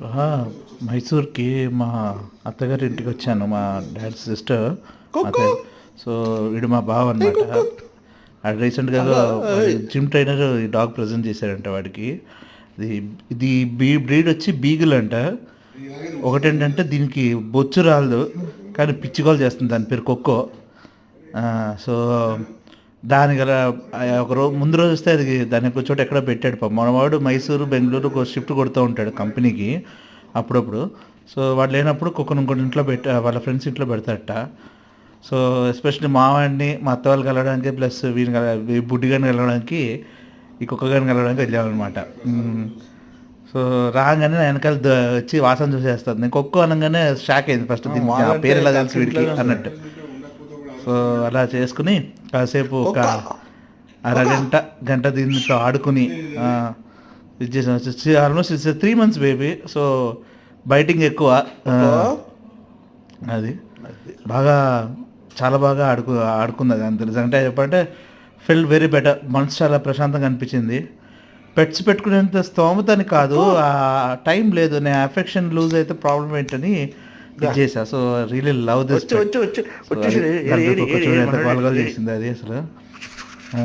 ఆహా! మైసూర్‌కి మా అత్తగారి ఇంటికి వచ్చాను. మా డాడీ సిస్టర్ కుక్కు అదే. సో, వీడు మా బావ ఏ అనమాట. కుక్కు ఆడు రీసెంట్‌గా ఏదో హలో వాడి జిమ్ ట్రైనర్ ఈ డాగ్ ప్రెజెంట్ చేశాడంట వాడికి. ఇది ఇది బ్రీడ్ వచ్చి బీగిల్ అంట. ఒకటేంటంటే దీనికి బొచ్చు రాలదు. కానీ పిచ్చి గోల చేస్తుంది. దాని పేరు కొక్కో. సో, దానికలా ముందు రోజు వస్తే అది దాన్ని ఒక చోట ఎక్కడో పెట్టాడు పాపం. మనవాడు మైసూరు, బెంగుళూరు షిఫ్ట్ కొడుతూ ఉంటాడు కంపెనీకి అప్పుడప్పుడు. సో, వాడు లేనప్పుడు కుక్కను ఇంకోటి ఇంట్లో వాళ్ళ ఫ్రెండ్స్ ఇంట్లో పెడతాడట. సో, ఎస్పెషల్లీ మా వాడిని, మా అత్త వాళ్ళు కలవడానికి ప్లస్ ఈ బుడ్డిగాని కలవడానికి, ఈ కుక్కగాని కలవడానికి వెళ్ళామన్నమాట. సో, రాగానే నా వెనకాల వచ్చి వాసన చూసేస్తుంది. నేను కుక్క అనగానే షాక్ అయింది ఫస్ట్. దీనికి ఆ వాళ్ళంటే పేరు ఎలా తెలుసు కన్సెంట్ వీడికి లాగా ఉంటుంది. అన్నట్టు. సో, అలా చేసుకుని కాసేపు ఒక కుక్క కుక్క అరగంట గంట దీనితో ఆడుకుని ఇది చేసాను. Almost it's 3 months baby. So, biting ఎక్కువ. ఆ, కుక్క అది బాగా చాలా బాగా ఆడుకుంది అది. అంత అంటే చెప్పంటే ఫీల్ వెరీ బెటర్. మనసు చాలా ప్రశాంతంగా అనిపించింది. పెట్స్ పెట్టుకునేంత స్తోమత అని కాదు, కుక్క ఆ టైం లేదు. నేను అఫెక్షన్ లూజ్ అయితే ప్రాబ్లం ఏంటని ఇది దా చేశా. సో, రియలీ లవ్ దిస్ వచ్చు పెట్. వచ్చు వచ్చు సో, అది వచ్చేసి దాంట్లో కుక్క చూడు ఎంత గొలగలు ఏడి చేసింది అది అసలు. ఆ,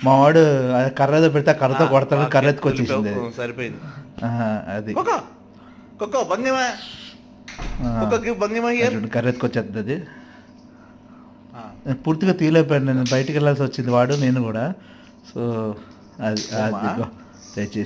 మా వాడు అది కర్ర ఏదో పెడితే ఆ కర్రతో కొడతాడు, కర్ర ఎత్తుకొచ్చేసింది అది. సరిపోయింది. అది కుక్క కుక్క బంగిమా కుక్కకి బంగిమా అది హియర్ చూడు, కర్ర ఎత్తుకొచ్చేస్తుంది అది. నేను పూర్తిగా తీయలేకపోయాను. నేను బయటికి వెళ్ళాల్సి వచ్చింది, వాడు నేను కూడా. సో, అది బొమ్మ అది దయచేసి